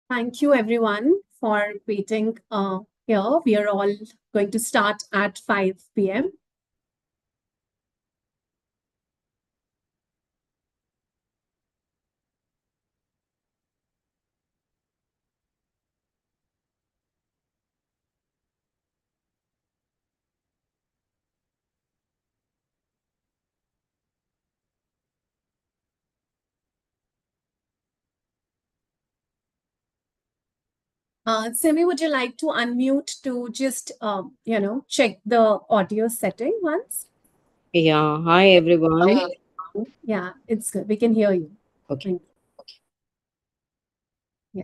Thank you, everyone, for waiting here. We are all going to start at 5 p.m. Simi, would you like to unmute to just, check the audio setting once? Yeah, hi everyone. Yeah, it's good. We can hear you. Okay. Yeah.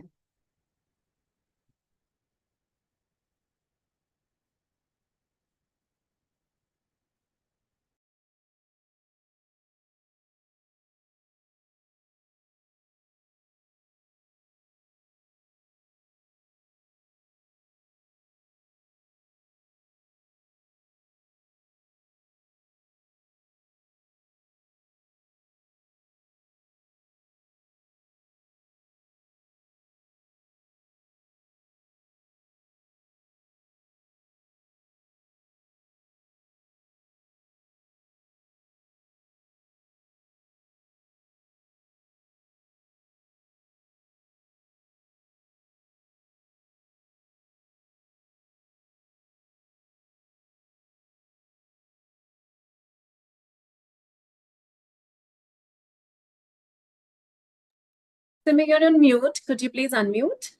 Simi, you're on mute. Could you please unmute?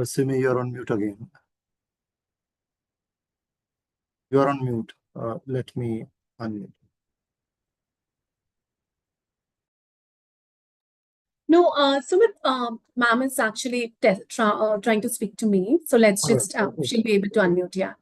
Simi, you're on mute again. You're on mute. Let me unmute. No, Sumit, ma'am is actually trying to speak to me. So let's just, she'll be able to unmute. Yeah.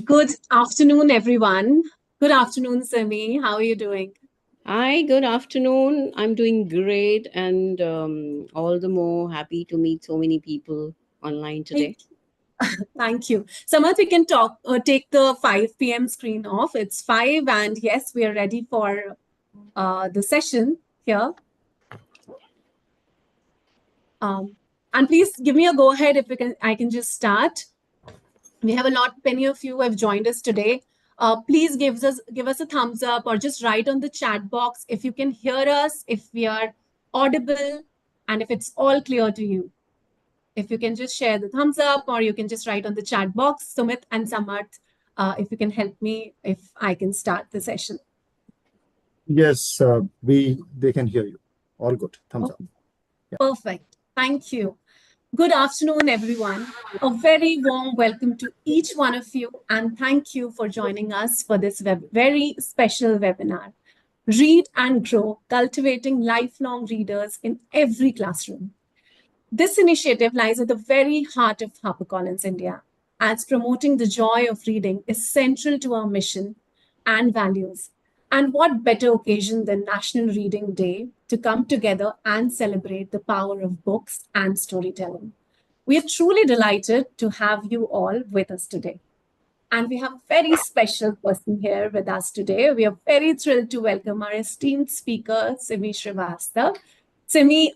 Good afternoon, everyone. Good afternoon, Simi. How are you doing? Hi, good afternoon. I'm doing great and all the more happy to meet so many people online today. Thank you. Samath, we can take the 5 p.m. screen off. It's 5, and yes, we are ready for the session here. And please give me a go ahead if I can just start. We have many of you have joined us today. Please give us a thumbs up or just write on the chat box if you can hear us, if we are audible, and if it's all clear to you. If you can just share the thumbs up, or you can just write on the chat box, Sumit and Samarth, if you can help me, if I can start the session. Yes, they can hear you. All good. Thumbs up. Yeah. Perfect. Thank you. Good afternoon, everyone. A very warm welcome to each one of you, and thank you for joining us for this very special webinar. Read and Grow, Cultivating Lifelong Readers in Every Classroom. This initiative lies at the very heart of HarperCollins India, as promoting the joy of reading is central to our mission and values. And what better occasion than National Reading Day to come together and celebrate the power of books and storytelling. We are truly delighted to have you all with us today. And we have a very special person here with us today. We are very thrilled to welcome our esteemed speaker, Simi Srivasta. Simi,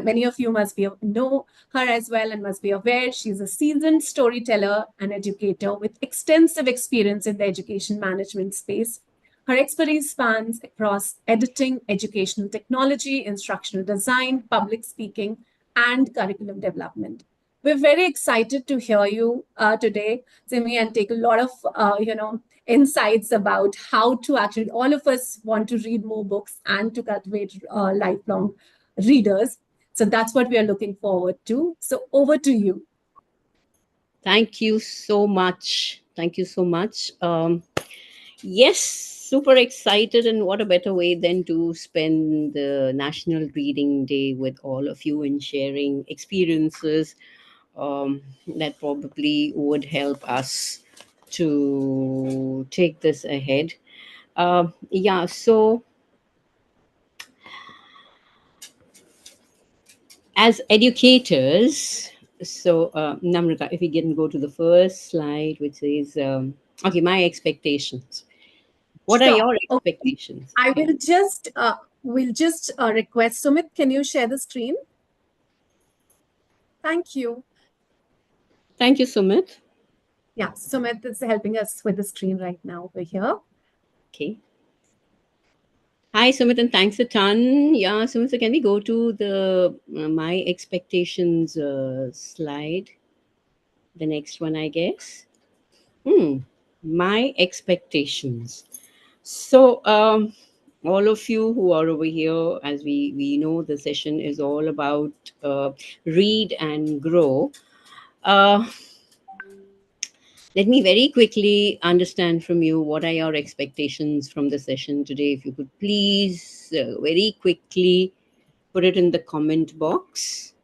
many of you must be know her as well and must be aware she's a seasoned storyteller and educator with extensive experience in the education management space. Her expertise spans across editing, educational technology, instructional design, public speaking, and curriculum development. We're very excited to hear you today, Simi, and take a lot of insights about how to actually. All of us want to read more books and to cultivate lifelong readers. So that's what we are looking forward to. So over to you. Thank you so much. Thank you so much. Yes, super excited. And what a better way than to spend the National Reading Day with all of you and sharing experiences that probably would help us to take this ahead. Yeah, so as educators, Namrata, if we can go to the first slide, which is okay, my expectations. What are Sure. your Okay. expectations? I Yeah. will just request Sumit. Can you share the screen? Thank you. Thank you, Sumit. Yeah, Sumit is helping us with the screen right now over here. Okay. Hi, Sumit, and thanks a ton. Yeah, Sumit, so can we go to the my expectations slide? The next one, I guess. Hmm. My expectations. So, all of you who are over here, as we know, the session is all about read and grow. Uh, Let me very quickly understand from you what are your expectations from the session today. If you could please very quickly put it in the comment box.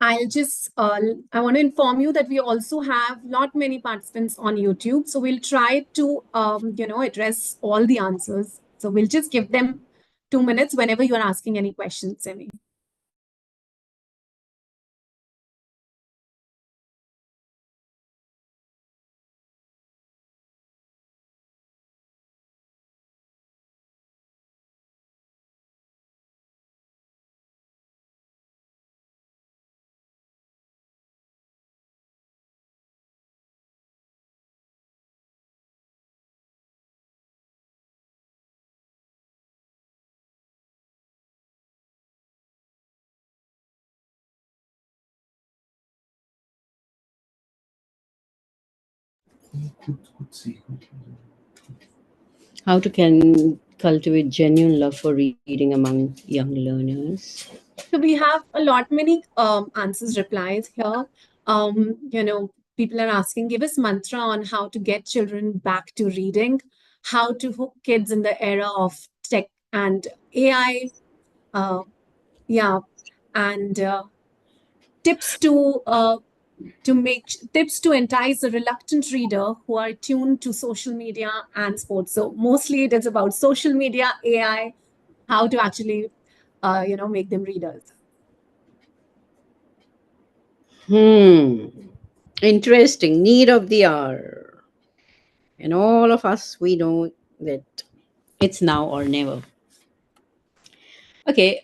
I want to inform you that we also have not many participants on YouTube. So we'll try to, address all the answers. So we'll just give them 2 minutes whenever you're asking any questions, Simi. How to can cultivate genuine love for reading among young learners. So we have a lot many answers, replies here. People are asking, give us mantra on how to get children back to reading, how to hook kids in the era of tech and AI. Uh, yeah, and tips to make tips to entice a reluctant reader who are tuned to social media and sports. So mostly it is about social media, AI, how to actually make them readers. Hmm. Interesting. Need of the hour. And all of us, we know that it's now or never. Okay.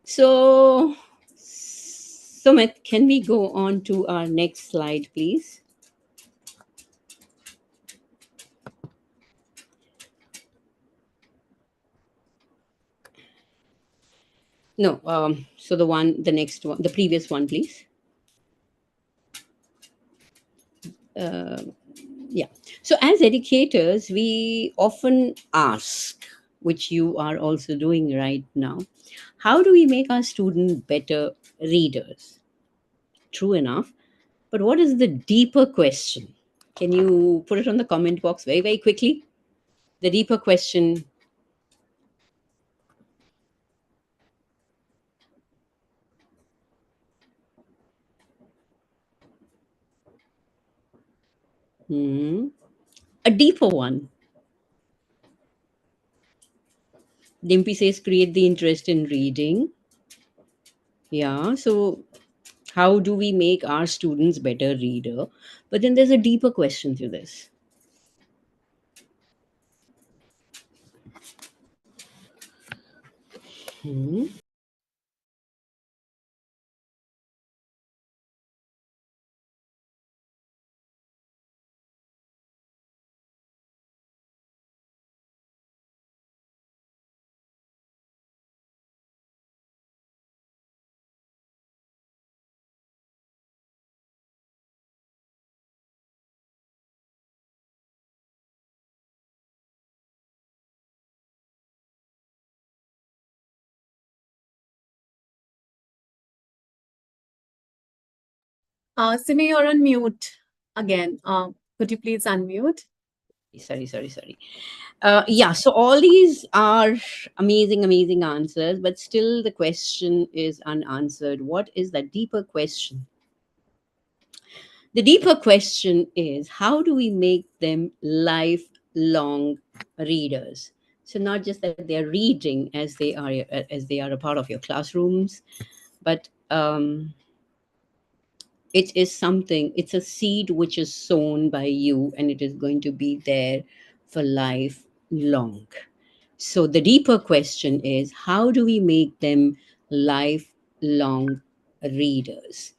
So, Sumit, can we go on to our next slide, please? No. So the next one, the previous one, please. Uh, yeah. So, as educators, we often ask, which you are also doing right now, how do we make our students better readers? True enough. But what is the deeper question? Can you put it on the comment box very, very quickly? The deeper question. Hmm. A deeper one. Dimpy says create the interest in reading. Yeah. So how do we make our students better reader? But then there's a deeper question to this. Hmm. Simi, you're on mute again. Could you please unmute? Sorry. Yeah, so all these are amazing, amazing answers, but still the question is unanswered. What is the deeper question? The deeper question is how do we make them lifelong readers? So not just that they are reading as they are a part of your classrooms, but it is something, it's a seed which is sown by you and it is going to be there for life long. So the deeper question is how do we make them lifelong readers?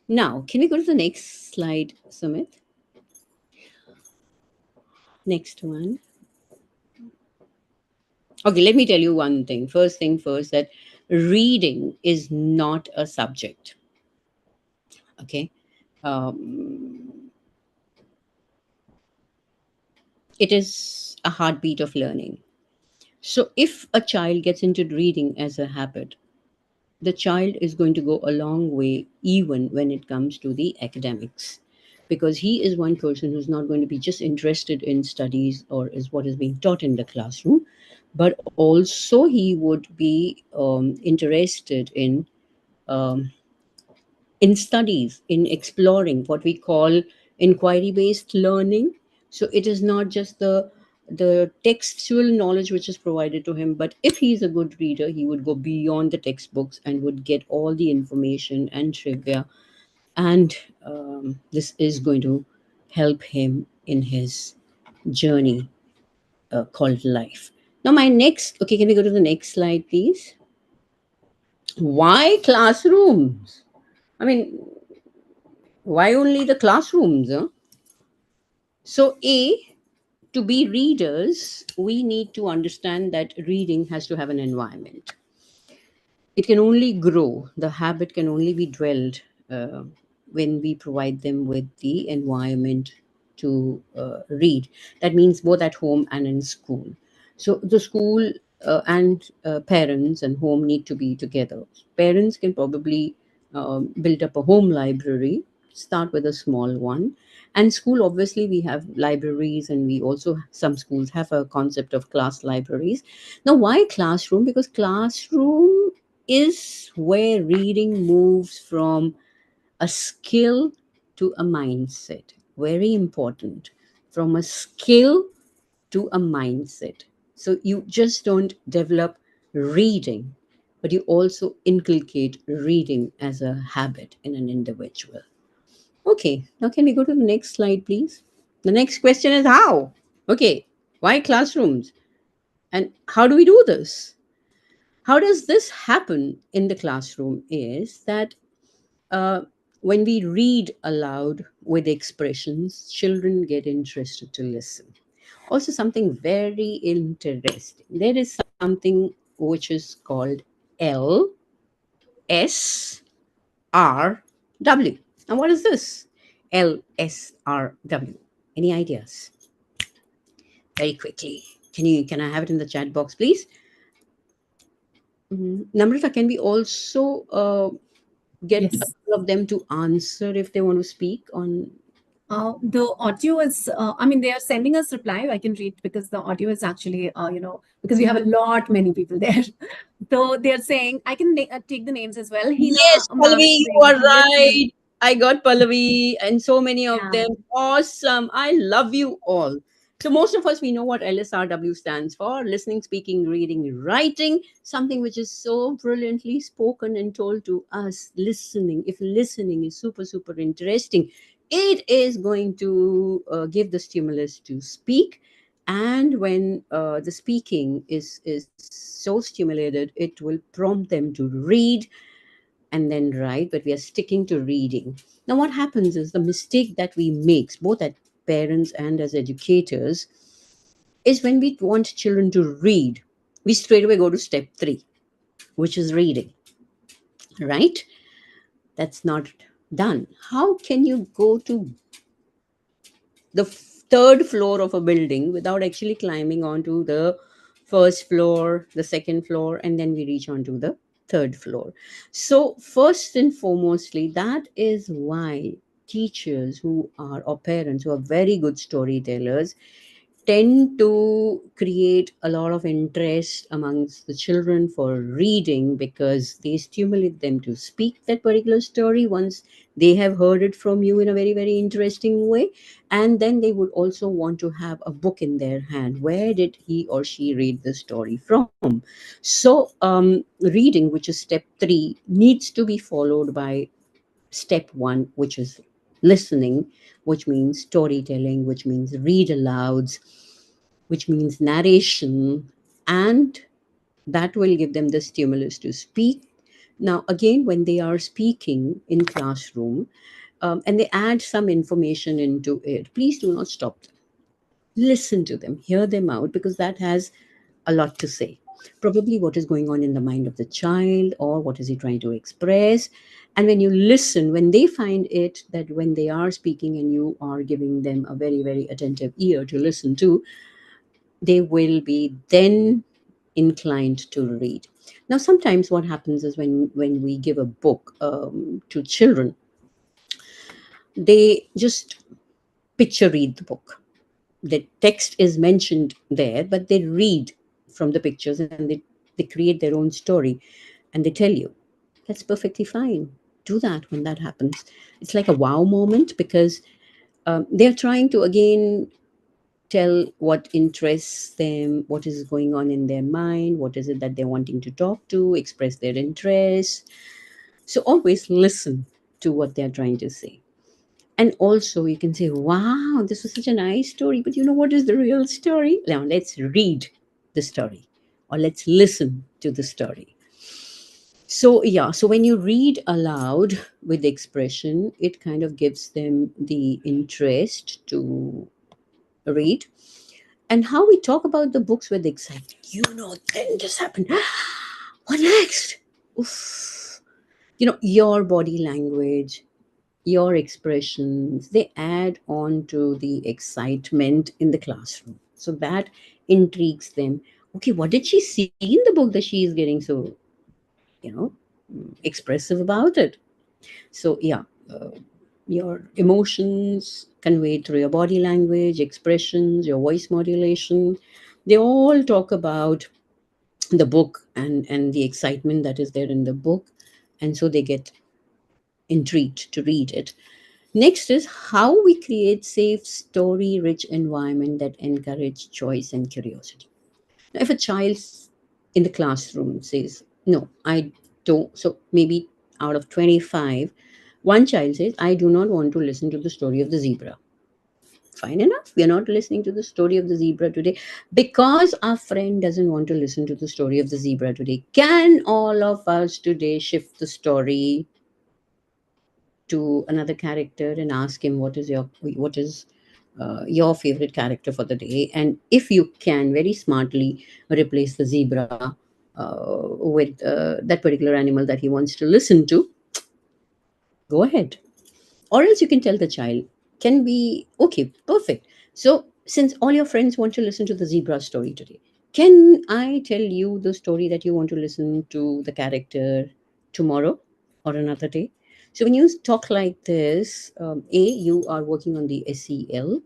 Now, can we go to the next slide, Sumit? Next one. Okay, let me tell you one thing. First thing first, that reading is not a subject. Okay. Um, it is a heartbeat of learning. So, if a child gets into reading as a habit, the child is going to go a long way, even when it comes to the academics, because he is one person who's not going to be just interested in studies or is what is being taught in the classroom, but also he would be interested um, in studies, in exploring what we call inquiry based learning. So it is not just the textual knowledge which is provided to him, but if he is a good reader, he would go beyond the textbooks and would get all the information and trivia. And this is going to help him in his journey called life. Now, my next, okay, can we go to the next slide, please? Why classrooms? I mean, why only the classrooms? Huh? So, to be readers, we need to understand that reading has to have an environment. It can only grow, the habit can only be dwelled uh, when we provide them with the environment to read. That means both at home and in school. So the school and parents and home need to be together. Parents can probably build up a home library, start with a small one. And school, obviously, we have libraries, and we also, some schools have a concept of class libraries. Now, why classroom? Because classroom is where reading moves from a skill to a mindset. Very important. From a skill to a mindset. So you just don't develop reading, but you also inculcate reading as a habit in an individual. Okay, now can we go to the next slide, please? The next question is how? Okay, why classrooms? And how do we do this? How does this happen in the classroom is that uh, when we read aloud with expressions, children get interested to listen. Also, something very interesting. There is something which is called LSRW. And what is this? LSRW. Any ideas? Very quickly. Can I have it in the chat box, please? Namrata, can we also get a Yes. couple of them to answer if they want to speak on? The audio is, I mean, they are sending us reply. I can read because the audio is actually, because we have a lot, many people there. So they're saying, I can take the names as well. Yes, Hina ma'am Pallavi, is you saying are yes, right. I got Pallavi and so many of Yeah. them. Awesome. I love you all. So, most of us, we know what LSRW stands for: listening, speaking, reading, writing, something which is so brilliantly spoken and told to us. Listening, if listening is super, super interesting, it is going to give the stimulus to speak. And when the speaking is so stimulated, it will prompt them to read and then write, but we are sticking to reading. Now, what happens is the mistake that we make, both as parents and as educators, is when we want children to read, we straight away go to step three, which is reading, right? That's not done. How can you go to the third floor of a building without actually climbing onto the first floor, the second floor, and then we reach onto the third floor? So, first and foremostly, that is why teachers who are, or parents who are very good storytellers, tend to create a lot of interest amongst the children for reading, because they stimulate them to speak that particular story once they have heard it from you in a very, very interesting way. And then they would also want to have a book in their hand. Where did he or she read the story from? So, reading, which is step three, needs to be followed by step one, which is listening, which means storytelling, which means read alouds, which means narration, and that will give them the stimulus to speak. Now, again, when they are speaking in classroom, and they add some information into it, please do not stop them. Listen to them, hear them out, because that has a lot to say. Probably what is going on in the mind of the child, or what is he trying to express. And when you listen, when they find it that when they are speaking and you are giving them a very, very attentive ear to listen to, they will be then inclined to read. Now, sometimes what happens is when we give a book to children, they just picture read the book. The text is mentioned there, but they read from the pictures, and they create their own story, and they tell you. That's perfectly fine. Do that when that happens. It's like a wow moment, because they're trying to again tell what interests them, what is going on in their mind, what is it that they're wanting to talk to, express their interest. So always listen to what they're trying to say. And also, you can say, wow, this was such a nice story, but you know what is the real story? Now, let's read the story, or let's listen to the story. So, yeah, so when you read aloud with expression, it kind of gives them the interest to read. And how we talk about the books with excitement. Then this happened. What next? Oof. Your body language, your expressions, they add on to the excitement in the classroom. So that intrigues them. Okay, what did she see in the book that she is getting so, you know, expressive about it? So, yeah, uh, your emotions conveyed through your body language, expressions, your voice modulation, they all talk about the book and the excitement that is there in the book. And so they get intrigued to read it. Next is how we create safe, story-rich environment that encourage choice and curiosity. Now, if a child in the classroom says, "No, I don't," so maybe out of 25, one child says, "I do not want to listen to the story of the zebra." Fine enough. We are not listening to the story of the zebra today because our friend doesn't want to listen to the story of the zebra today. Can all of us today shift the story to another character and ask him what is your favorite character for the day, and if you can very smartly replace the zebra with that particular animal that he wants to listen to, go ahead. Or else you can tell the child, can be okay, perfect. So since all your friends want to listen to the zebra story today, can I tell you the story that you want to listen to the character tomorrow or another day? So when you talk like this, a, you are working on the SEL.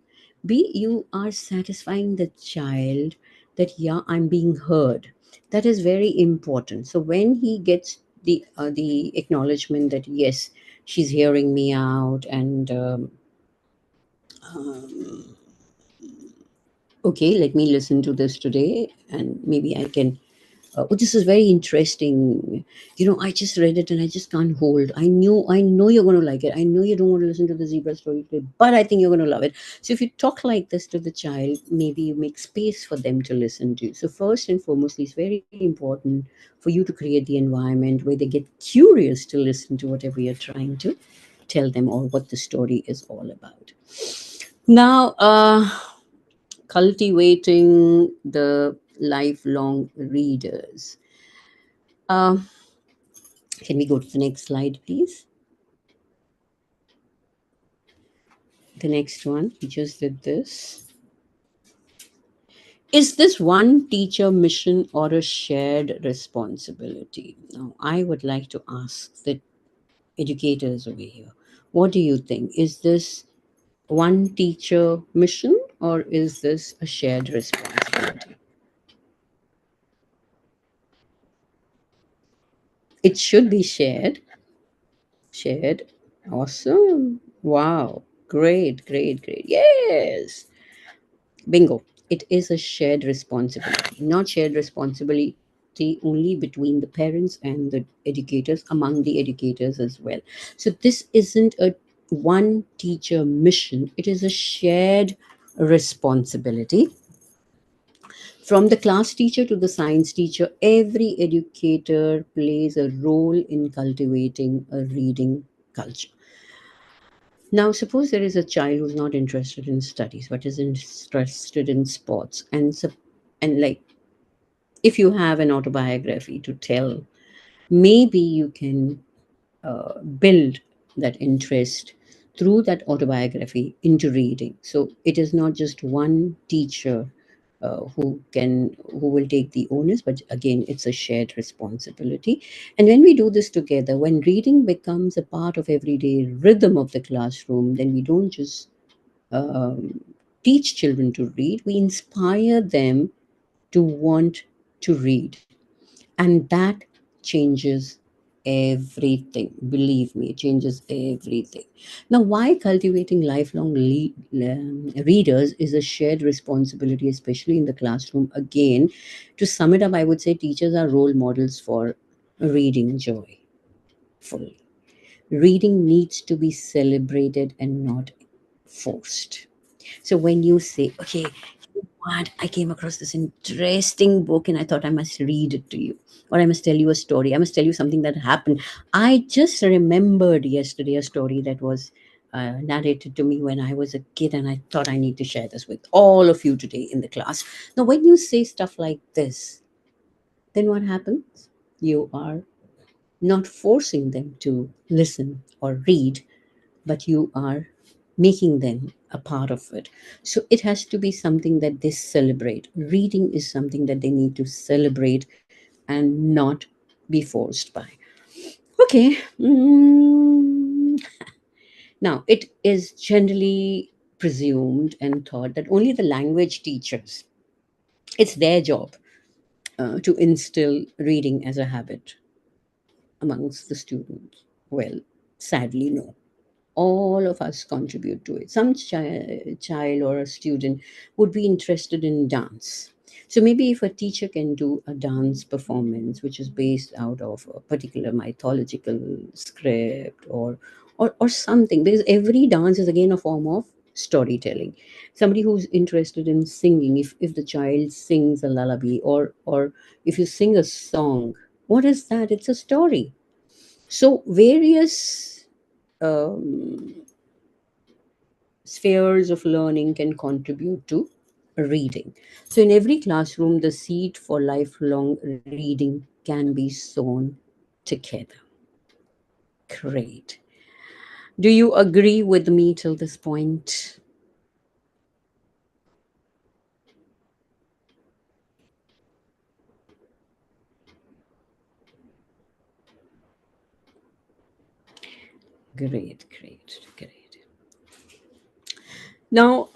B, you are satisfying the child that, yeah, I'm being heard. That is very important. So when he gets the acknowledgement that, yes, she's hearing me out, and okay, let me listen to this today, and maybe I can. Oh, this is very interesting. I just read it and I just can't hold. I know you're going to like it. I know you don't want to listen to the zebra story today, but I think you're going to love it. So if you talk like this to the child, maybe you make space for them to listen to. So first and foremost, it's very important for you to create the environment where they get curious to listen to whatever you're trying to tell them or what the story is all about. Now, cultivating the lifelong readers. Um, can we go to the next slide, please? The next one, we just did this. Is this one teacher mission or a shared responsibility? Now, I would like to ask the educators over here, what do you think? Is this one teacher mission or is this a shared responsibility? It should be shared. Shared. Awesome. Wow. Great, great, great. Yes. Bingo. It is a shared responsibility, not shared responsibility only between the parents and the educators, among the educators as well. So this isn't a one teacher mission, it is a shared responsibility. From the class teacher to the science teacher, every educator plays a role in cultivating a reading culture. Now, suppose there is a child who's not interested in studies but is interested in sports, and like if you have an autobiography to tell, maybe you can build that interest through that autobiography into reading. So it is not just one teacher who will take the onus, but again, it's a shared responsibility. And when we do this together, when reading becomes a part of everyday rhythm of the classroom, then we don't just um, teach children to read, we inspire them to want to read. And that changes everything. Believe me, it changes everything. Now, why cultivating lifelong readers is a shared responsibility, especially in the classroom? Again, to sum it up, I would say teachers are role models for reading joy fully. Reading needs to be celebrated and not forced. So when you say, okay, you know what, I came across this interesting book and I thought I must read it to you, or I must tell you a story, I must tell you something that happened. I just remembered yesterday a story that was narrated to me when I was a kid, and I thought I need to share this with all of you today in the class. Now, when you say stuff like this, then what happens? You are not forcing them to listen or read, but you are making them a part of it. So it has to be something that they celebrate. Reading is something that they need to celebrate and not be forced by. Okay. Now, it is generally presumed and thought that only the language teachers, it's their job to instill reading as a habit amongst the students. Well, sadly, no. All of us contribute to it. Some child or a student would be interested in dance. So maybe if a teacher can do a dance performance which is based out of a particular mythological script, or something, because every dance is again a form of storytelling. Somebody who's interested in singing, if the child sings a lullaby, or if you sing a song, what is that? It's a story. So various um, spheres of learning can contribute to reading. So, in every classroom, the seed for lifelong reading can be sown together. Great. Do you agree with me till this point? Great, great, great. Now,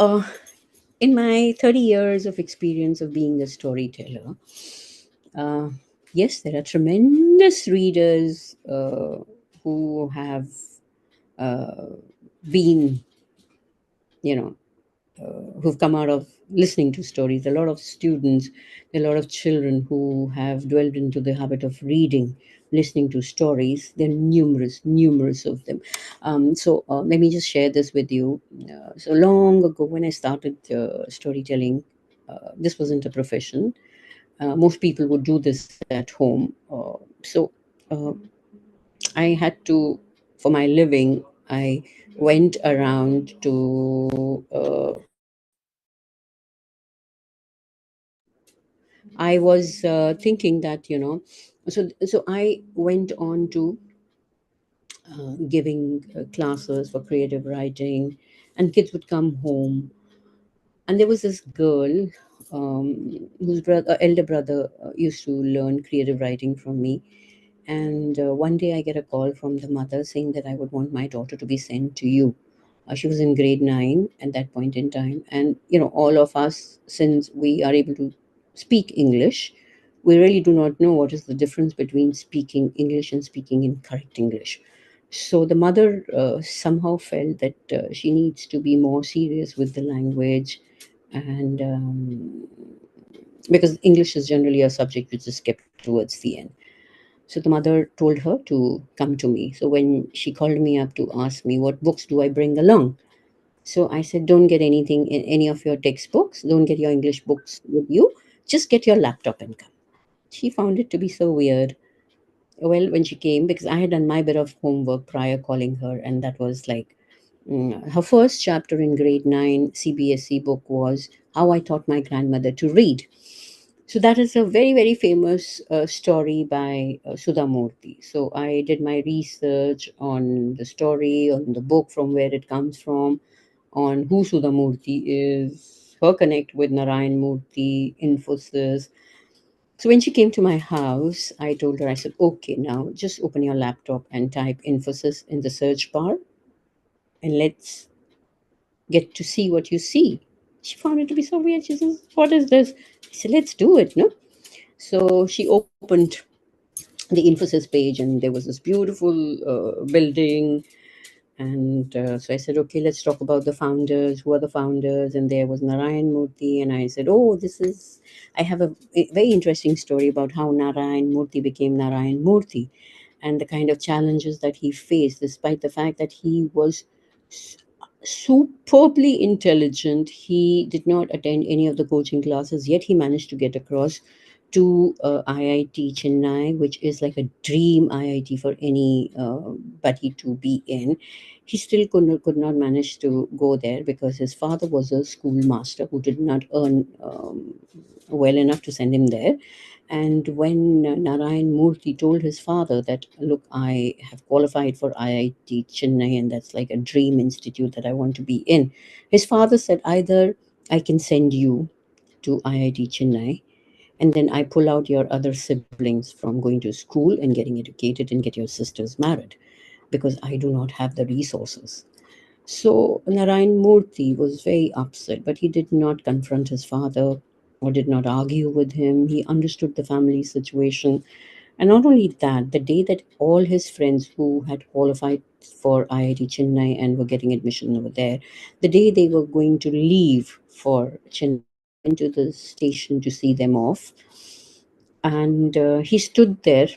in my 30 years of experience of being a storyteller, uh, yes, there are tremendous readers who have uh, been, you know, who've come out of listening to stories. A lot of students, a lot of children who have dwelled into the habit of reading, listening to stories. There are numerous, numerous of them. So let me just share this with you. So long ago, when I started storytelling, this wasn't a profession. Most people would do this at home. So I had to, for my living, I went around to I was thinking that, so I went on to giving classes for creative writing, and kids would come home, and there was this girl whose elder brother used to learn creative writing from me. And one day I get a call from the mother saying that I would want my daughter to be sent to you. She was in grade 9 at that point in time. And, all of us, since we are able to speak English, we really do not know what is the difference between speaking English and speaking in correct English. So the mother somehow felt that she needs to be more serious with the language, and because English is generally a subject which is kept towards the end. So the mother told her to come to me. So when she called me up to ask me what books do I bring along, so I said, don't get anything in any of your textbooks, don't get your English books with you, just get your laptop and come. She found it to be so weird. Well, when she came, because I had done my bit of homework prior calling her, and that was like her first chapter in grade 9 CBSE book was How I Taught My Grandmother to Read. So that is a very, very famous story by Sudha Murthy. So I did my research on the story, on the book, from where it comes from, on who Sudha Murthy is, her connect with Narayan Murthy, Infosys. So when she came to my house, I told her, I said, okay, now just open your laptop and type Infosys in the search bar, and let's get to see what you see. She found it to be so weird. She says, what is this? I said, let's do it, no? So she opened the Infosys page, and there was this beautiful building. And so I said, okay, let's talk about the founders. Who are the founders? And there was Narayan Murthy. And I said, oh, I have a very interesting story about how Narayan Murthy became Narayan Murthy, and the kind of challenges that he faced, despite the fact that he was s- superbly intelligent. He did not attend any of the coaching classes, yet he managed to get across to IIT Chennai, which is like a dream IIT for any buddy to be in. He still could not manage to go there because his father was a schoolmaster who did not earn well enough to send him there. And when Narayan Murthy told his father that, look, I have qualified for IIT Chennai, and that's like a dream institute that I want to be in, his father said, either I can send you to IIT Chennai, and then I pull out your other siblings from going to school and getting educated and get your sisters married, because I do not have the resources. So Narayan Murthy was very upset, but he did not confront his father or did not argue with him. He understood the family situation. And not only that, the day that all his friends who had qualified for IIT Chennai and were getting admission over there, the day they were going to leave for Chennai, he went to the station to see them off. And he stood there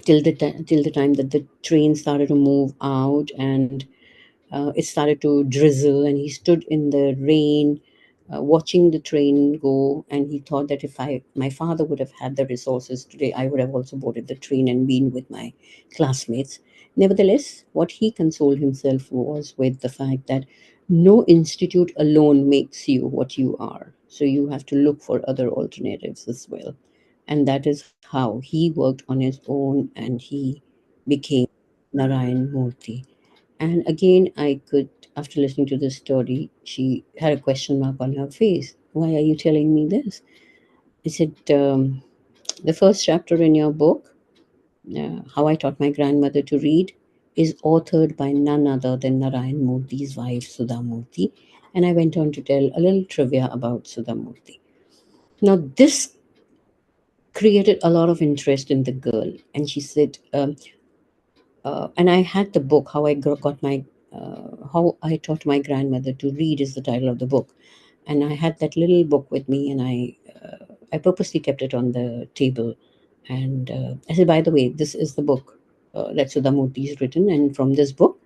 till the time that the train started to move out, and it started to drizzle, and he stood in the rain watching the train go. And he thought that if my father would have had the resources today, I would have also boarded the train and been with my classmates. Nevertheless, what he consoled himself was with the fact that no institute alone makes you what you are, so you have to look for other alternatives as well. And that is how he worked on his own, and he became Narayan Murthy. And again, I could, after listening to this story, she had a question mark on her face. Why are you telling me this? I said, the first chapter in your book, How I Taught My Grandmother to Read, is authored by none other than Narayan Murthy's wife, Sudha Murthy. And I went on to tell a little trivia about Sudha Murthy. Now, this created a lot of interest in the girl. And she said, And I had the book. Got my How I taught my grandmother to read is the title of the book, and I had that little book with me, and I purposely kept it on the table, and I said, by the way, this is the book that Sudhamurti has written, and from this book,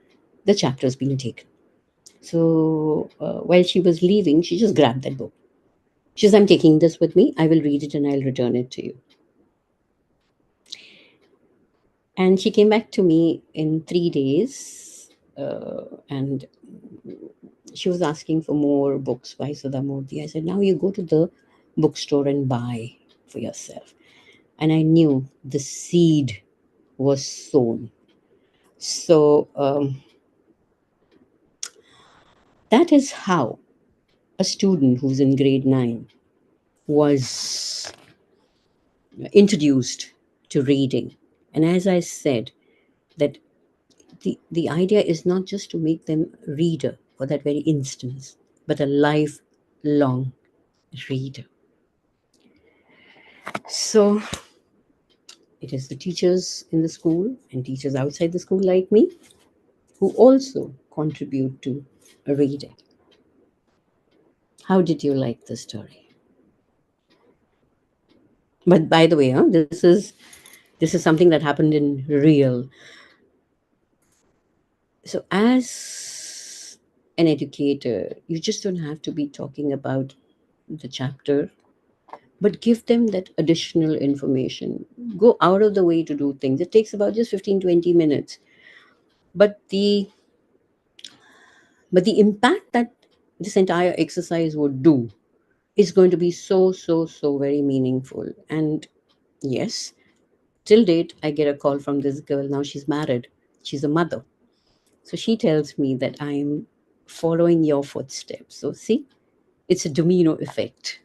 the chapter has been taken. So while she was leaving, she just grabbed that book. She says, I'm taking this with me. I will read it and I'll return it to you. And she came back to me in 3 days, and she was asking for more books by Sudha Murthy. I said, now you go to the bookstore and buy for yourself. And I knew the seed was sown. So that is how a student who's in grade 9 was introduced to reading. And as I said, that the idea is not just to make them reader for that very instance, but a lifelong reader. So it is the teachers in the school and teachers outside the school like me who also contribute to reading. How did you like the story? But by the way, this is something that happened in real. So as an educator, you just don't have to be talking about the chapter, but give them that additional information. Go out of the way to do things. It takes about just 15-20 minutes, but the impact that this entire exercise would do is going to be so very meaningful. And yes, till date I get a call from this girl. Now she's married, she's a mother. So she tells me that I'm following your footsteps. So see, it's a domino effect.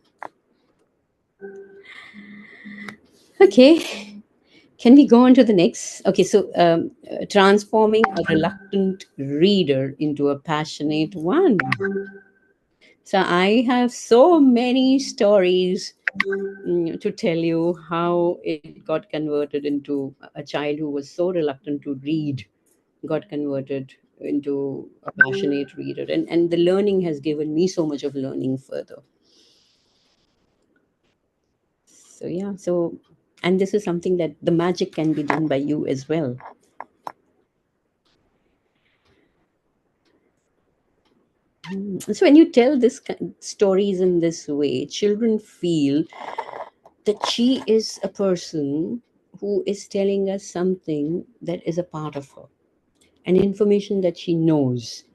Okay, can we go on to the next? Okay, so transforming a reluctant reader into a passionate one. So I have so many stories to tell you how it got converted into a child who was so reluctant to read, got converted into a passionate reader. And the learning has given me so much of learning further. So, yeah, and this is something that the magic can be done by you as well. So when you tell this stories in this way, children feel that she is a person who is telling us something that is a part of her, and information that she knows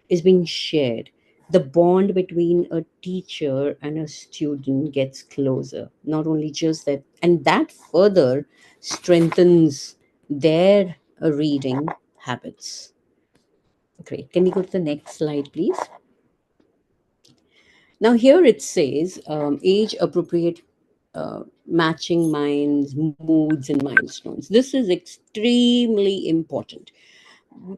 is being shared. The bond between a teacher and a student gets closer. Not only just that, and that further strengthens their reading habits. Great. Can we go to the next slide, please? Now, here it says age appropriate matching minds, moods, and milestones. This is extremely important.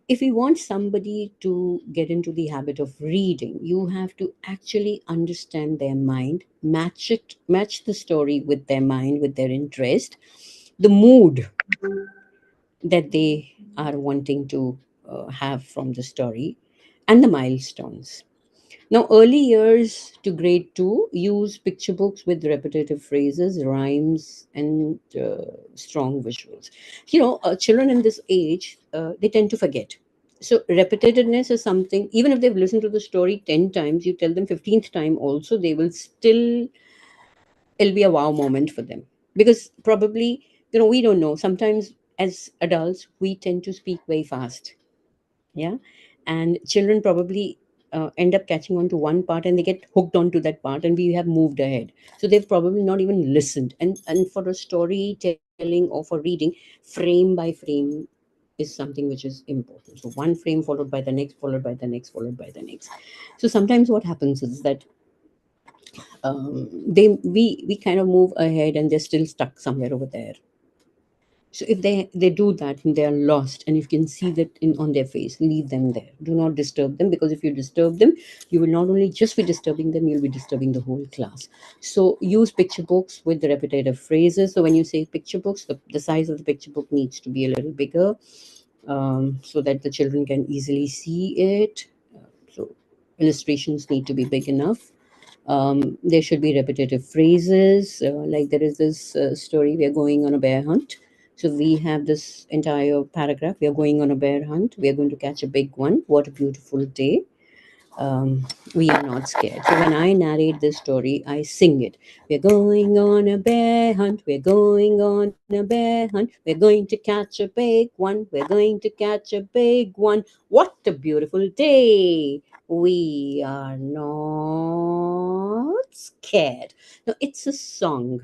If you want somebody to get into the habit of reading, you have to actually understand their mind, match the story with their mind, with their interest, the mood that they are wanting to have from the story, and the milestones. Now, early years to grade 2 use picture books with repetitive phrases, rhymes, and strong visuals. Children in this age, they tend to forget. So, repetitiveness is something, even if they've listened to the story 10 times, you tell them 15th time also, they will still, it'll be a wow moment for them. Because probably, we don't know. Sometimes as adults, we tend to speak very fast. Yeah. And children probably end up catching on to one part and they get hooked onto that part, and we have moved ahead, so they've probably not even listened. And for a storytelling or for reading, frame by frame is something which is important. So one frame followed by the next, followed by the next, followed by the next. So sometimes what happens is that we kind of move ahead and they're still stuck somewhere over there. So if they do that and they are lost, and you can see that in on their face, leave them there. Do not disturb them, because if you disturb them, you will not only just be disturbing them, you'll be disturbing the whole class. So use picture books with the repetitive phrases. So when you say picture books, the size of the picture book needs to be a little bigger. so that the children can easily see it. So illustrations need to be big enough. There should be repetitive phrases. Like there is this story, we are going on a bear hunt. So we have this entire paragraph. We are going on a bear hunt. We are going to catch a big one. What a beautiful day. We are not scared. So when I narrate this story, I sing it. We're going on a bear hunt. We're going on a bear hunt. We're going to catch a big one. We're going to catch a big one. What a beautiful day. We are not scared. Now, it's a song.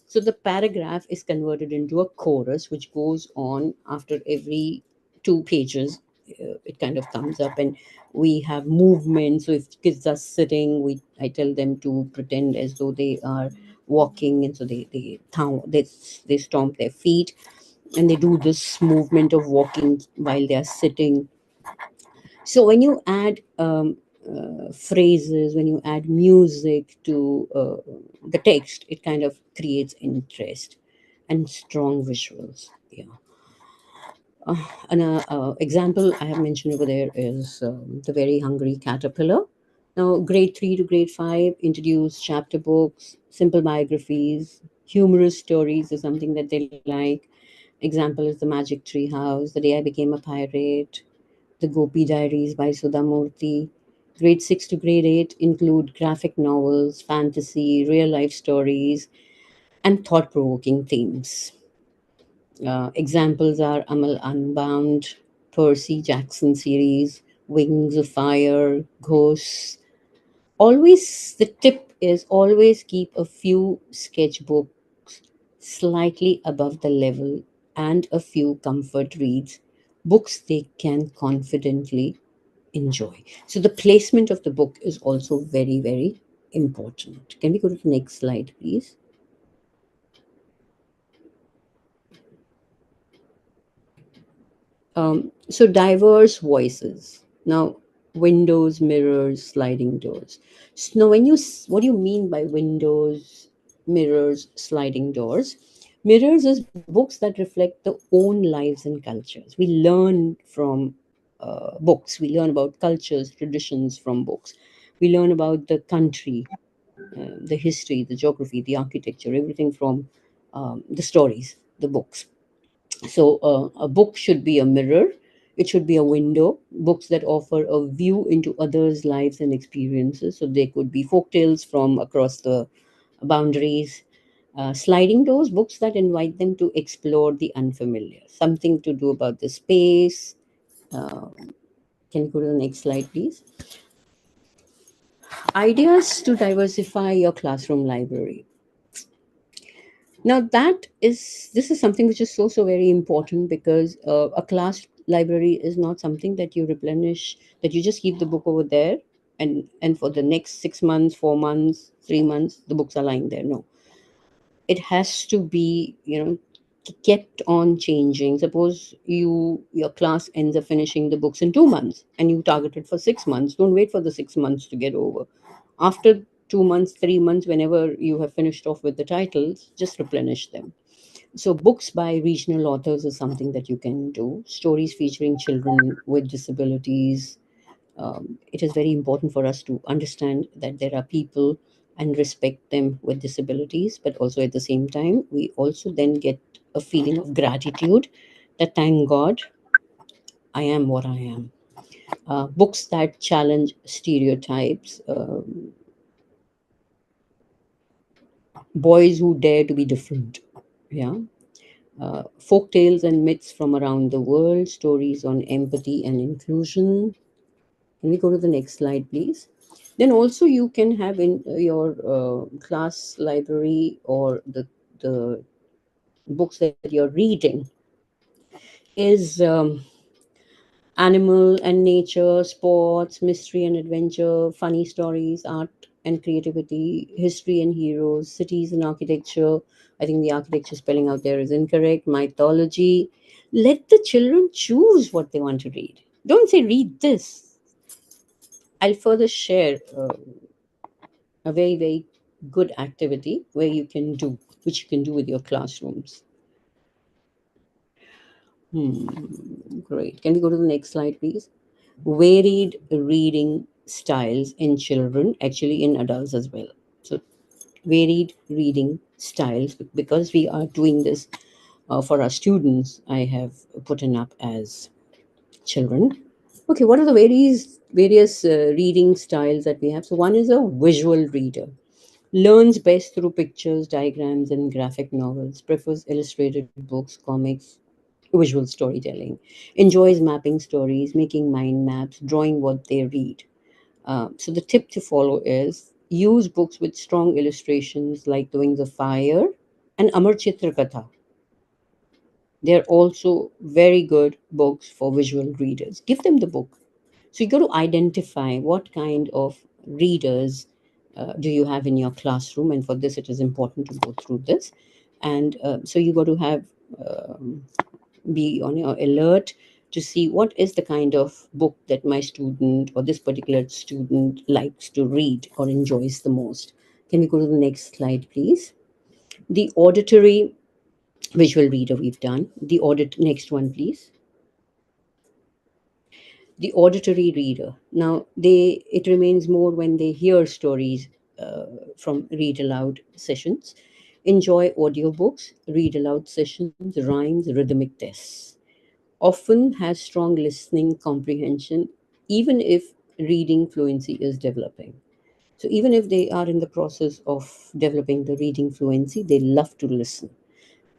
So the paragraph is converted into a chorus, which goes on after every 2 pages. It kind of comes up, and we have movement. So if kids are sitting, we I tell them to pretend as though they are walking, and so they stomp their feet, and they do this movement of walking while they are sitting. So when you add phrases, when you add music to the text, it kind of creates interest and strong visuals. Yeah. An example I have mentioned over there is The Very Hungry Caterpillar. Now, grade 3 to grade 5 introduce chapter books, simple biographies, humorous stories is something that they like. Example is The Magic Tree House, The Day I Became a Pirate, The Gopi Diaries by Sudha Murthy. Grade 6 to grade 8 include graphic novels, fantasy, real life stories, and thought provoking themes. Examples are Amal Unbound, Percy Jackson series, Wings of Fire, Ghosts. Always, the tip is always keep a few sketchbooks slightly above the level and a few comfort reads, books they can confidently enjoy. So, the placement of the book is also very, very important. Can we go to the next slide, please? So diverse voices. Now, windows, mirrors, sliding doors. So now, what do you mean by windows, mirrors, sliding doors? Mirrors is books that reflect the own lives and cultures. We learn from books. We learn about cultures, traditions from books. We learn about the country, the history, the geography, the architecture, everything from the stories, the books. So, a book should be a mirror, it should be a window, books that offer a view into others' lives and experiences. So, they could be folk tales from across the boundaries. Sliding doors, books that invite them to explore the unfamiliar, something to do about the space. Uh, can you go to the next slide, please? Ideas to diversify your classroom library. Now that is this is something which is so very important, because a class library is not something that you replenish, that you just keep the book over there, and for the next 6 months, 4 months, 3 months the books are lying there. No, it has to be, kept on changing. Suppose your class ends up finishing the books in 2 months and you target it for 6 months. Don't wait for the 6 months to get over. After 2 months, 3 months, whenever you have finished off with the titles, just replenish them. So books by regional authors is something that you can do. Stories featuring children with disabilities. It is very important for us to understand that there are people and respect them with disabilities, but also at the same time, we also then get a feeling of gratitude, that thank God I am what I am. Books that challenge stereotypes, boys who dare to be different. Yeah. Folk tales and myths from around the world, stories on empathy and inclusion. Can we go to the next slide, please? Then also you can have in your class library, or the books that you're reading, is animal and nature, sports, mystery and adventure, funny stories, art and creativity, history and heroes, cities and architecture. I think the architecture spelling out there is incorrect. Mythology. Let the children choose what they want to read. Don't say read this. I'll further share a very good activity which you can do with your classrooms. Great. Can we go to the next slide, please? Varied reading styles in children, actually in adults as well. So, varied reading styles, because we are doing this for our students, I have put it up as children. Okay, what are the various reading styles that we have? So, one is a visual reader. Learns best through pictures, diagrams, and graphic novels. Prefers illustrated books, comics, visual storytelling. Enjoys mapping stories, making mind maps, drawing what they read. So the tip to follow is use books with strong illustrations like The Wings of Fire and Amar Chitra Katha. They're also very good books for visual readers. Give them the book. So you got to identify what kind of readers do you have in your classroom, and for this it is important to go through this. And so you got to have be on your alert to see what is the kind of book that my student or this particular student likes to read or enjoys the most. Can we go to the next slide, please? The auditory visual reader we've done. The audit next one, please. The auditory reader. Now they it remains more when they hear stories from read aloud sessions. Enjoy audiobooks, read aloud sessions, rhymes, rhythmic tests. Often has strong listening comprehension, even if reading fluency is developing. So, even if they are in the process of developing the reading fluency, they love to listen.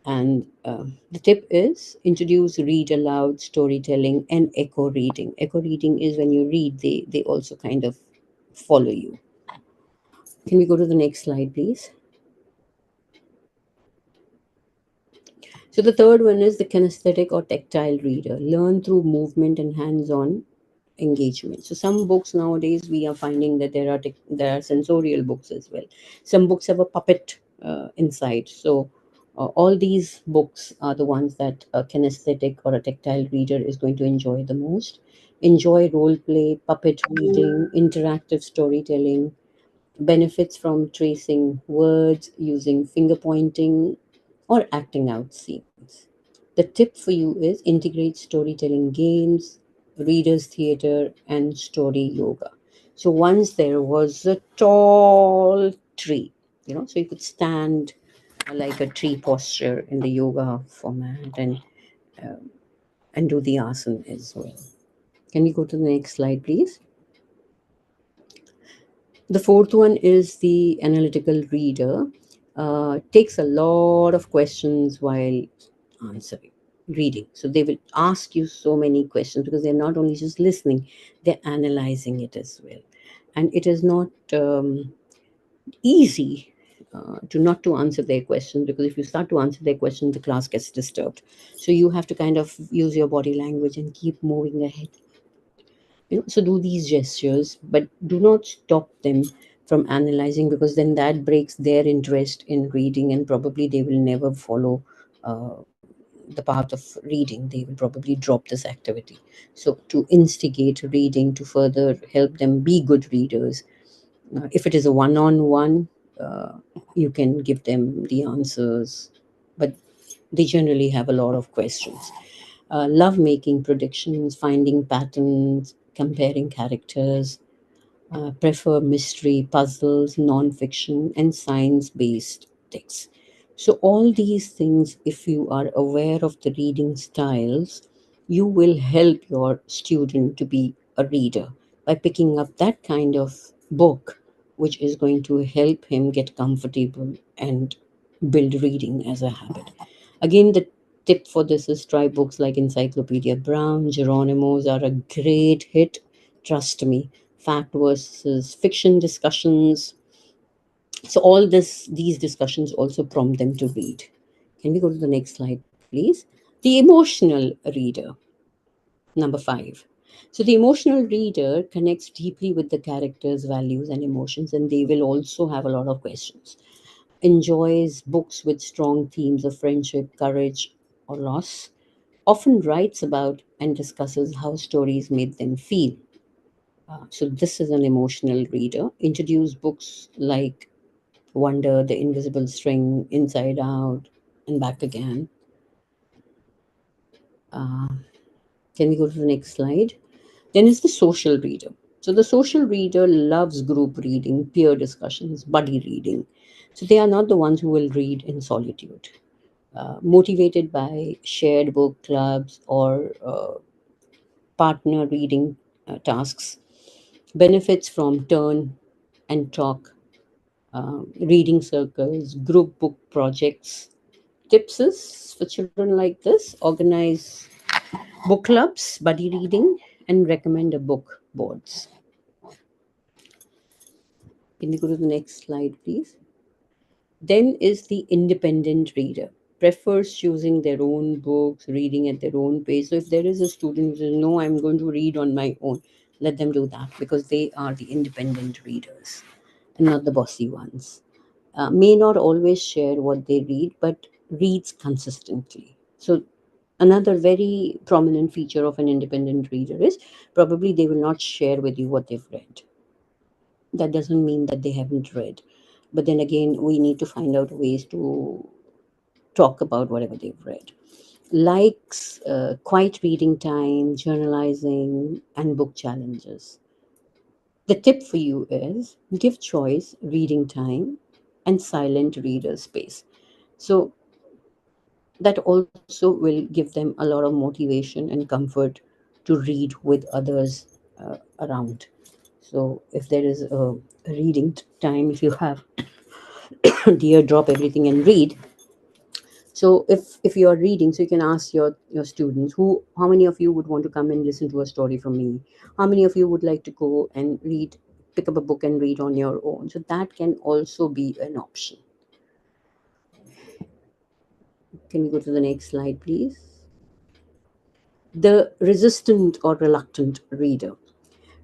And the tip is introduce read aloud, storytelling, and echo reading. Echo reading is when you read, they also kind of follow you. Can we go to the next slide, please? So the third one is the kinesthetic or tactile reader. Learn through movement and hands-on engagement. So some books nowadays we are finding that there are sensorial books as well. Some books have a puppet inside. So all these books are the ones that a kinesthetic or a tactile reader is going to enjoy the most. Enjoy role play, puppet reading, interactive storytelling, benefits from tracing words, using finger pointing, or acting out scenes. The tip for you is integrate storytelling games, readers' theater, and story yoga. So once there was a tall tree, so you could stand like a tree posture in the yoga format and do the asana as well. Can we go to the next slide, please? The fourth one is the analytical reader. Takes a lot of questions while answering, reading. So they will ask you so many questions because they're not only just listening, they're analyzing it as well. And it is not easy to not to answer their questions, because if you start to answer their questions, the class gets disturbed. So you have to kind of use your body language and keep moving ahead. So do these gestures, but do not stop them from analyzing, because then that breaks their interest in reading, and probably they will never follow the path of reading. They will probably drop this activity. So to instigate reading, to further help them be good readers, if it is a one-on-one, uh, you can give them the answers, but they generally have a lot of questions. Love making predictions, finding patterns, comparing characters, prefer mystery, puzzles, non-fiction, and science-based texts. So all these things, if you are aware of the reading styles, you will help your student to be a reader by picking up that kind of book, which is going to help him get comfortable and build reading as a habit. Again, the tip for this is try books like Encyclopedia Brown. Geronimo's are a great hit, trust me. Fact versus fiction discussions. So all these discussions also prompt them to read. Can we go to the next slide, please? The emotional reader, number 5. So the emotional reader connects deeply with the characters, values, and emotions, and they will also have a lot of questions. Enjoys books with strong themes of friendship, courage, or loss. Often writes about and discusses how stories made them feel. So this is an emotional reader. Introduce books like Wonder, The Invisible String, Inside Out, and Back Again. Uh, can we go to the next slide? Then is the social reader. So the social reader loves group reading, peer discussions, buddy reading. So they are not the ones who will read in solitude. Motivated by shared book clubs or partner reading tasks, benefits from turn and talk, reading circles, group book projects. Tips is for children like this: organize book clubs, buddy reading, and recommend a book boards. Can we go to the next slide, please? Then is the independent reader. Prefers choosing their own books, reading at their own pace. So if there is a student who says, no, I'm going to read on my own, let them do that because they are the independent readers and not the bossy ones. May not always share what they read, but reads consistently. So another very prominent feature of an independent reader is probably they will not share with you what they've read. That doesn't mean that they haven't read, but then again we need to find out ways to talk about whatever they've read. Likes quiet reading time, journalizing, and book challenges. The tip for you is give choice, reading time, and silent reader space. So that also will give them a lot of motivation and comfort to read with others around. So if there is a reading time, if you have dear, drop everything and read. So if you are reading, so you can ask your students, who how many of you would want to come and listen to a story from me, how many of you would like to go and read, pick up a book and read on your own. So that can also be an option. Can we go to the next slide, please? The resistant or reluctant reader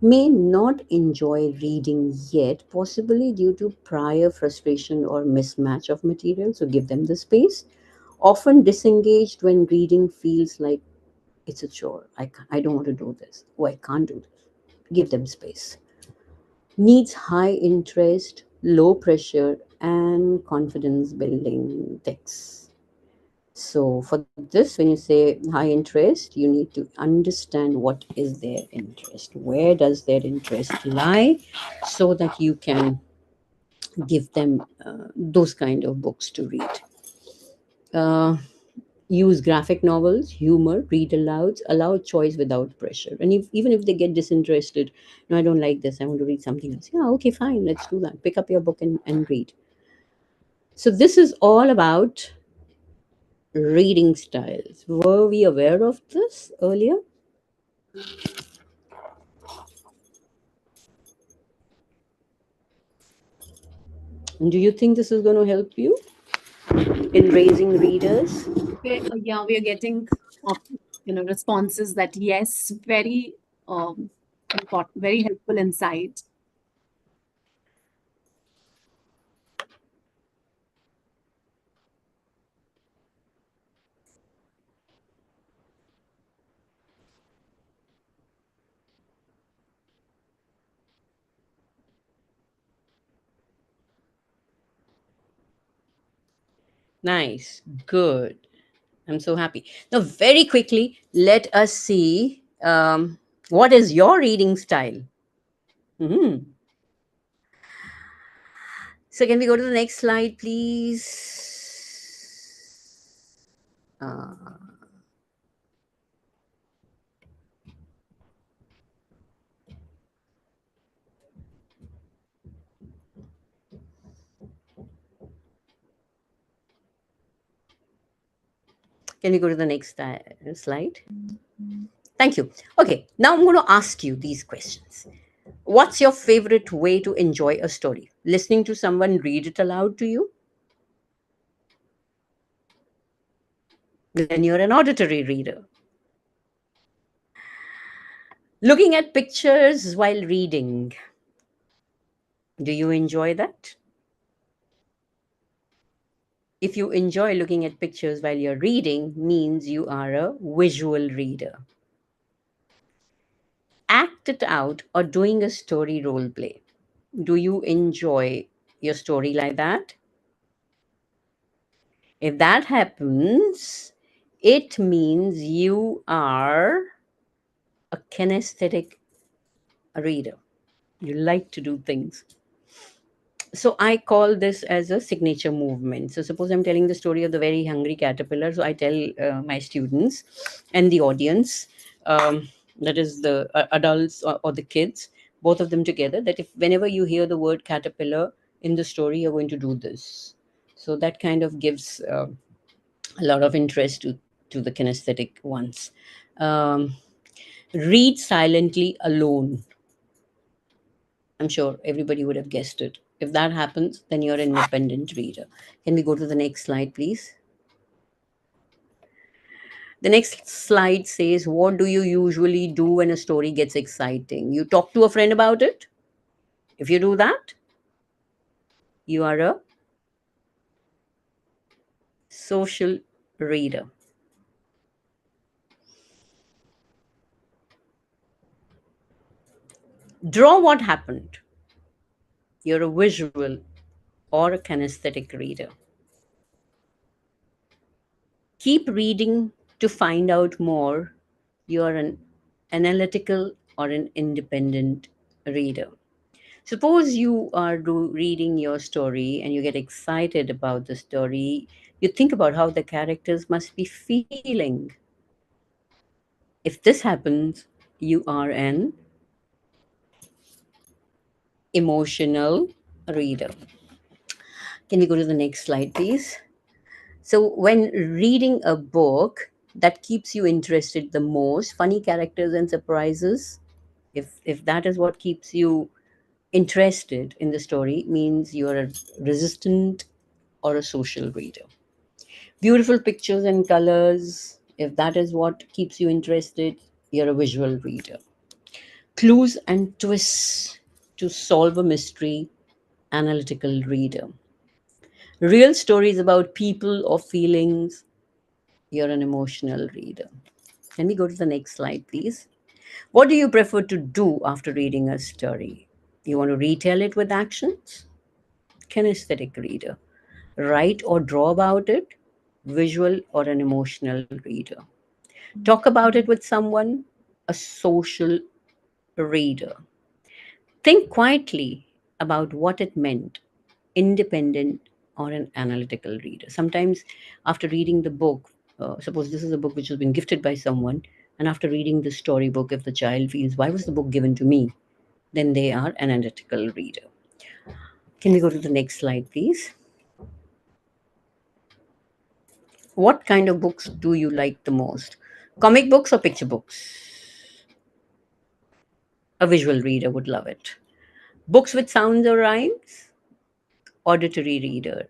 may not enjoy reading yet, possibly due to prior frustration or mismatch of material. So give them the space. Often disengaged when reading feels like it's a chore. I don't want to do this. Oh, I can't do this. Give them space. Needs high interest, low pressure, and confidence building texts. So for this, when you say high interest, you need to understand what is their interest. Where does their interest lie so that you can give them those kind of books to read. Uh, Use graphic novels, humor, read alouds, allow choice without pressure. And if, even if they get disinterested, no, I don't like this, I want to read something else. Yeah, okay, fine, let's do that. Pick up your book and read. So this is all about reading styles. Were we aware of this earlier? Do you think this is going to help you in raising readers? Yeah, we are getting op- responses that yes, very important, very helpful insight. Nice, good. I'm so happy. Now, very quickly, let us see what is your reading style. Mhm. So, can we go to the next slide, please? Uh, can we go to the next slide? Thank you. Okay, now I'm going to ask you these questions. What's your favorite way to enjoy a story? Listening to someone read it aloud to you? Then you're an auditory reader. Looking at pictures while reading. Do you enjoy that? If you enjoy looking at pictures while you're reading, means you are a visual reader. Act it out or doing a story role play. Do you enjoy your story like that? If that happens, It means you are a kinesthetic reader. You like to do things. So I call this as a signature movement. So suppose I'm telling the story of the very hungry caterpillar. So I tell my students and the audience, that is the adults or the kids, both of them together, that if whenever you hear the word caterpillar in the story, you're going to do this. So that kind of gives a lot of interest to the kinesthetic ones. Um, Read silently alone. I'm sure everybody would have guessed it. If that happens, then you're an independent reader. Can we go to the next slide, please? The next slide says, what do you usually do when a story gets exciting? You talk to a friend about it. If you do that, you are a social reader. Draw what happened. You're a visual or a kinesthetic reader. Keep reading to find out more. You're an analytical or an independent reader. Suppose you are reading your story and you get excited about the story. You think about how the characters must be feeling. If this happens, you are an emotional reader. Can we go to the next slide, please? So, when reading a book that keeps you interested the most, funny characters and surprises, if that is what keeps you interested in the story, means you're a resistant or a social reader. Beautiful pictures and colors, if that is what keeps you interested, you're a visual reader. Clues and twists to solve a mystery, analytical reader. Real stories about people or feelings, you're an emotional reader. Can we go to the next slide, please? What do you prefer to do after reading a story? You want to retell it with actions? Kinesthetic reader. Write or draw about it? Visual or an emotional reader. Talk about it with someone? A social reader. Think quietly about what it meant, independent or an analytical reader. Sometimes, after reading the book, suppose this is a book which has been gifted by someone, and after reading the storybook, if the child feels, why was the book given to me? Then they are an analytical reader. Can we go to the next slide, please? What kind of books do you like the most? Comic books or picture books? A visual reader would love it. Books with sounds or rhymes? Auditory reader.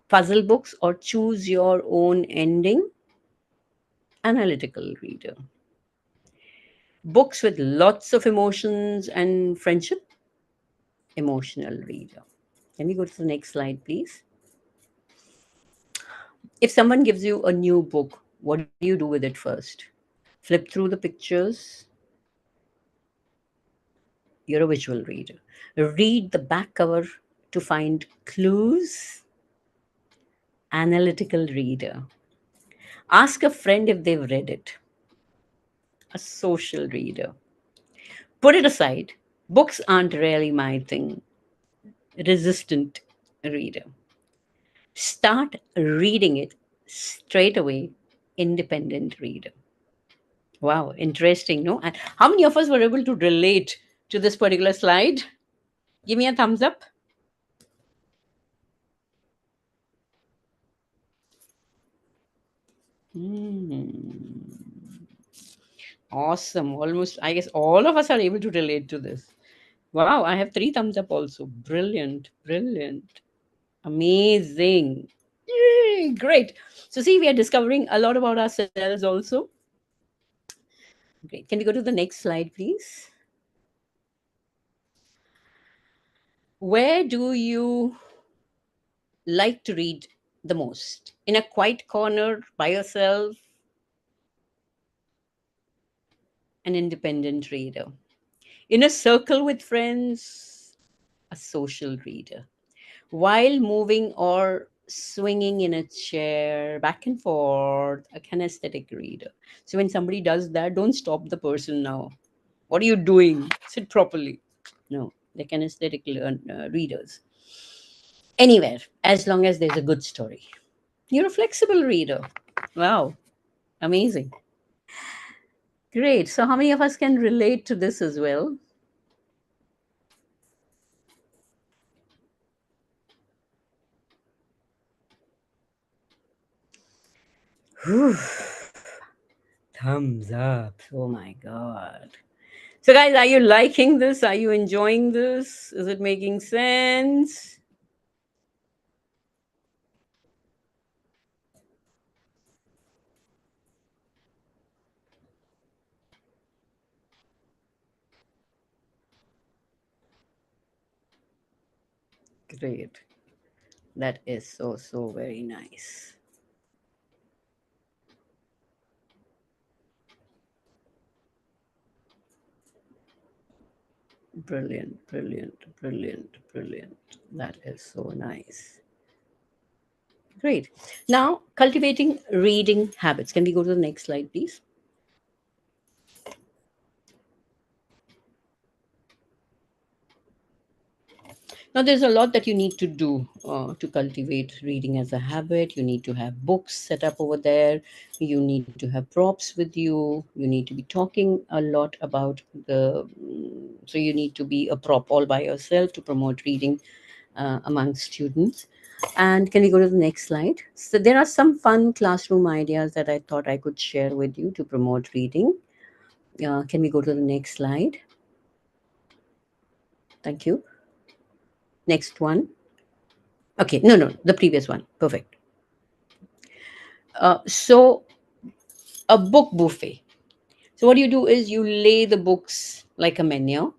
Puzzle books or choose your own ending? Analytical reader. Books with lots of emotions and friendship? Emotional reader. Can we go to the next slide, please? If someone gives you a new book, what do you do with it first? Flip through the pictures? You're a visual reader. Read the back cover to find clues? Analytical reader. Ask a friend if they've read it? A social reader. Put it aside. Books aren't really my thing. Resistant reader. Start reading it straight away. Independent reader. Wow, interesting, no? And how many of us were able to relate to this particular slide? Give me a thumbs up. Hmm. Awesome. Almost, I guess all of us are able to relate to this. Wow, I have three thumbs up also. Brilliant, brilliant, amazing. Yay, great. So, see, we are discovering a lot about ourselves also. Great. Can we go to the next slide, please? Where do you like to read the most? In a quiet corner by yourself, an independent reader. In a circle with friends, a social reader. While moving or swinging in a chair back and forth, a kinesthetic reader. So when somebody does that, don't stop the person now. What are you doing? Sit properly. No, they're kinesthetic readers. Anywhere, as long as there's a good story. You're a flexible reader. Wow, amazing. Great. So, how many of us can relate to this as well? Whew. Thumbs up. Oh my God. So, guys, are you liking this? Are you enjoying this? Is it making sense? Great. That is so, so very nice. Brilliant, brilliant, brilliant, brilliant. That is so nice. Great. Now, cultivating reading habits. Can we go to the next slide, please? Now, there's a lot that you need to do to cultivate reading as a habit. You need to have books set up over there. You need to have props with you. You need to be talking a lot about the. So, you need to be a prop all by yourself to promote reading among students. And can we go to the next slide? So, there are some fun classroom ideas that I thought I could share with you to promote reading. Can we go to the next slide? Thank you. Next one. Okay, no, no, the previous one. Perfect. So a book buffet. So what you do is you lay the books like a menu,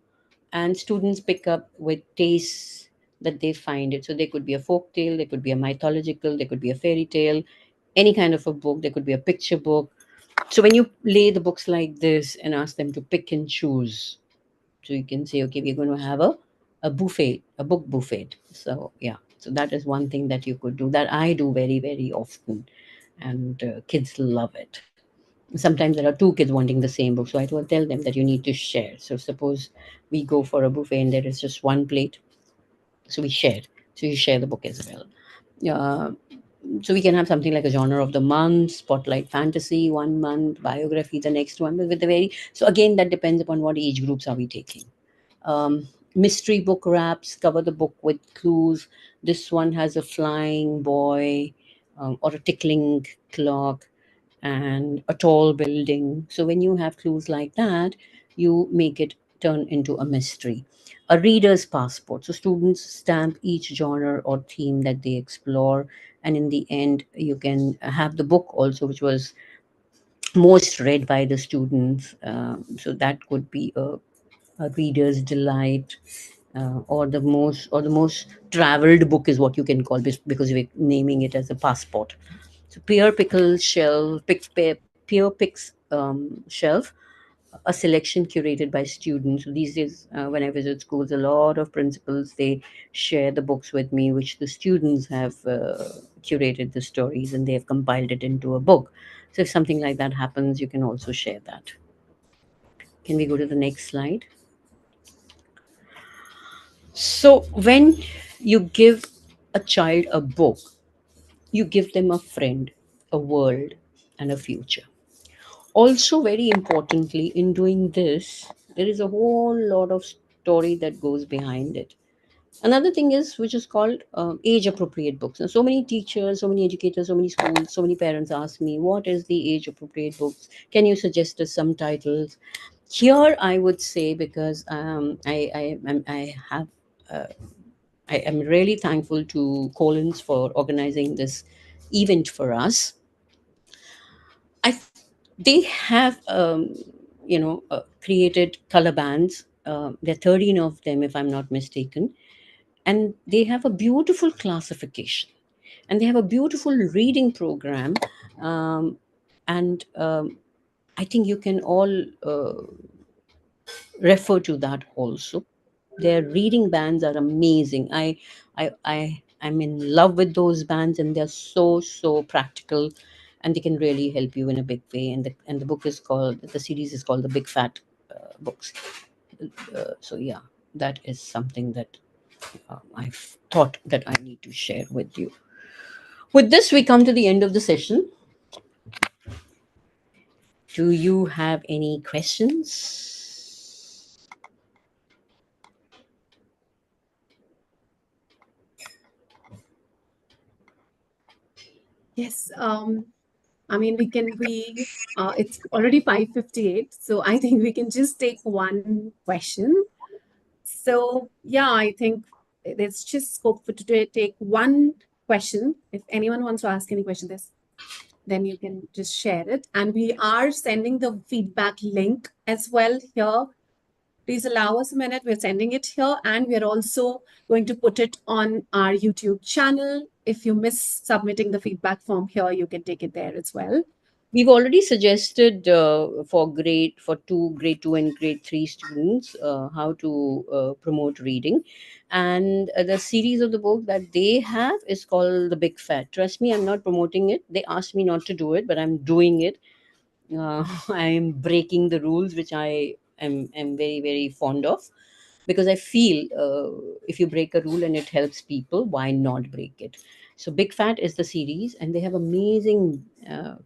and students pick up with tastes that they find it. So there could be a folk tale, there could be a mythological, there could be a fairy tale, any kind of a book. There could be a picture book. So when you lay the books like this and ask them to pick and choose, so you can say, okay, we're going to have a buffet, a book buffet. So yeah, so that is one thing that you could do, that I do very, very often, and kids love it. Sometimes there are two kids wanting the same book, so I will tell them that you need to share. So suppose we go for a buffet and there is just one plate, so we share. So you share the book as well. uh, so we can have something like a genre of the month, spotlight fantasy one month, biography the next one, but with the very, so again that depends upon what age groups are we taking. Mystery book wraps, cover the book with clues. This one has a flying boy, or a tickling clock, and a tall building. So when you have clues like that, you make it turn into a mystery. A reader's passport. So students stamp each genre or theme that they explore. And in the end, you can have the book also, which was most read by the students. So that could be a reader's delight, or the most traveled book is what you can call this, because we're naming it as a passport. So peer pickle shelf, peer picks shelf, a selection curated by students. So these days, when I visit schools, a lot of principals, they share the books with me, which the students have curated the stories and they have compiled it into a book. So if something like that happens, you can also share that. Can we go to the next slide? So when you give a child a book, you give them a friend, a world, and a future. Also, very importantly, in doing this, there is a whole lot of story that goes behind it. Another thing is, which is called age appropriate books. Now, so many teachers, so many educators, so many schools, so many parents ask me, what is the age appropriate books? Can you suggest us some titles? Here, I would say, because I have. Uh, I am really thankful to Collins for organizing this event for us. I They have created color bands. There are 13 of them, if I'm not mistaken, and they have a beautiful classification, and they have a beautiful reading program, um, and I think you can all refer to that also. Their reading bands are amazing. I I'm in love with those bands, and they're so practical, and they can really help you in a big way. And the book is called, the series is called the Big Fat Books. So yeah, that is something that I've thought that I need to share with you. With this, we come to the end of the session. Do you have any questions? Yes. I mean, it's already 5:58, so I think we can just take one question. So, yeah, I think there's just scope for today. Take one question. If anyone wants to ask any question, then you can just share it. And we are sending the feedback link as well here. Please allow us a minute. We're sending it here, and we're also going to put it on our YouTube channel. If you miss submitting the feedback form here, you can take it there as well. We've already suggested for grade two and grade three students how to promote reading, and the series of the book that they have is called The Big Fat. Trust me, I'm not promoting it. They asked me not to do it, but I'm doing it. I'm breaking the rules, which I am very fond of, because I feel if you break a rule and it helps people, why not break it? So Big Fat is the series, and they have amazing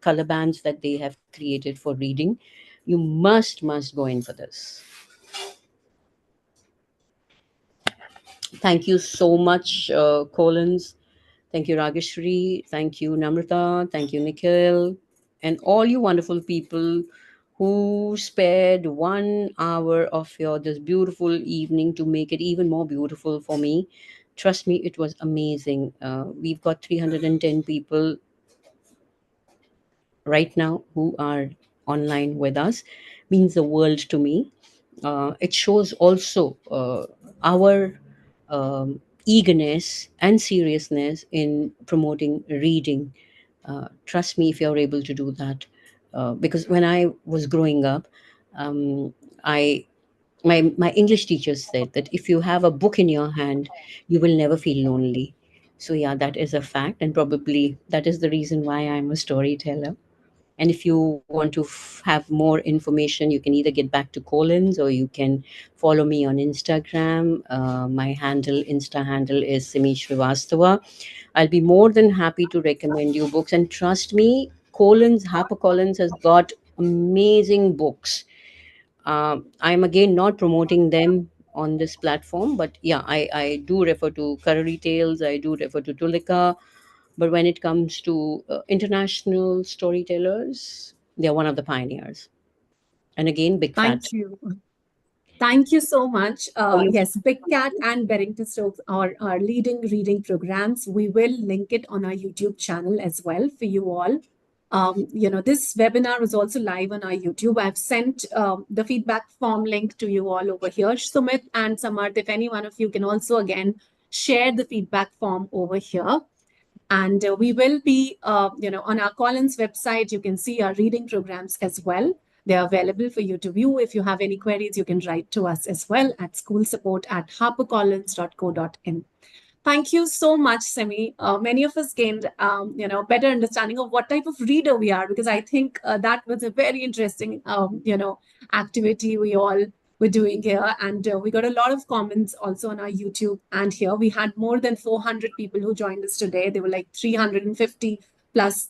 color bands that they have created for reading. You must go in for this. Thank you so much, Collins. Thank you, Rageshri. Thank you, Namrata. Thank you, Nikhil. And all you wonderful people who spared 1 hour of your this beautiful evening to make it even more beautiful for me. Trust me, it was amazing. We've got 310 people right now who are online with us. Means the world to me. It shows also our eagerness and seriousness in promoting reading. Trust me if you're able to do that. Because when I was growing up, I my English teacher said that if you have a book in your hand, you will never feel lonely. So yeah, that is a fact, and probably that is the reason why I'm a storyteller. And if you want to have more information, you can either get back to Collins, or you can follow me on Instagram. My Insta handle is Simi Srivastava. I'll be more than happy to recommend you books. And trust me, HarperCollins has got amazing books. I'm again not promoting them on this platform, but yeah, I do refer to Karari Tales, I do refer to Tulika, but when it comes to international storytellers, they're one of the pioneers. And again, Big Fat. Thank you. Thank you so much. All you Yes, Big Cat and Barrington Stokes are our leading reading programs. We will link it on our YouTube channel as well for you all. This webinar is also live on our YouTube. I've sent the feedback form link to you all over here. Sumit and Samarth, if any one of you can also again share the feedback form over here. And we will be, on our Collins website, you can see our reading programs as well. They're available for you to view. If you have any queries, you can write to us as well at schoolsupport@harpercollins.co.in. Thank you so much, Simi. Many of us gained, better understanding of what type of reader we are, because I think that was a very interesting, activity we all were doing here. And we got a lot of comments also on our YouTube and here. We had more than 400 people who joined us today. There were like 350 plus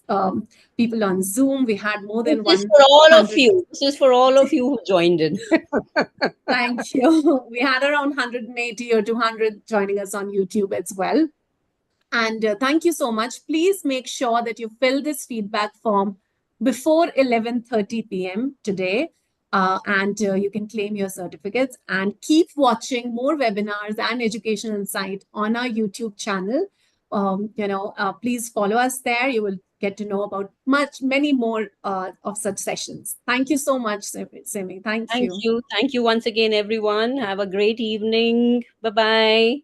people on Zoom. We had more This than is for all of 100. you. This is for all of you who joined in. Thank you. We had around 180 or 200 joining us on YouTube as well. And thank you so much. Please make sure that you fill this feedback form before 11:30 p.m. today. And you can claim your certificates, and keep watching more webinars and education insight on our YouTube channel. Please follow us there. You will get to know about many more of such sessions. Thank you so much, Simi. Thank Thank you. you. Thank you once again, everyone. Have a great evening. Bye bye.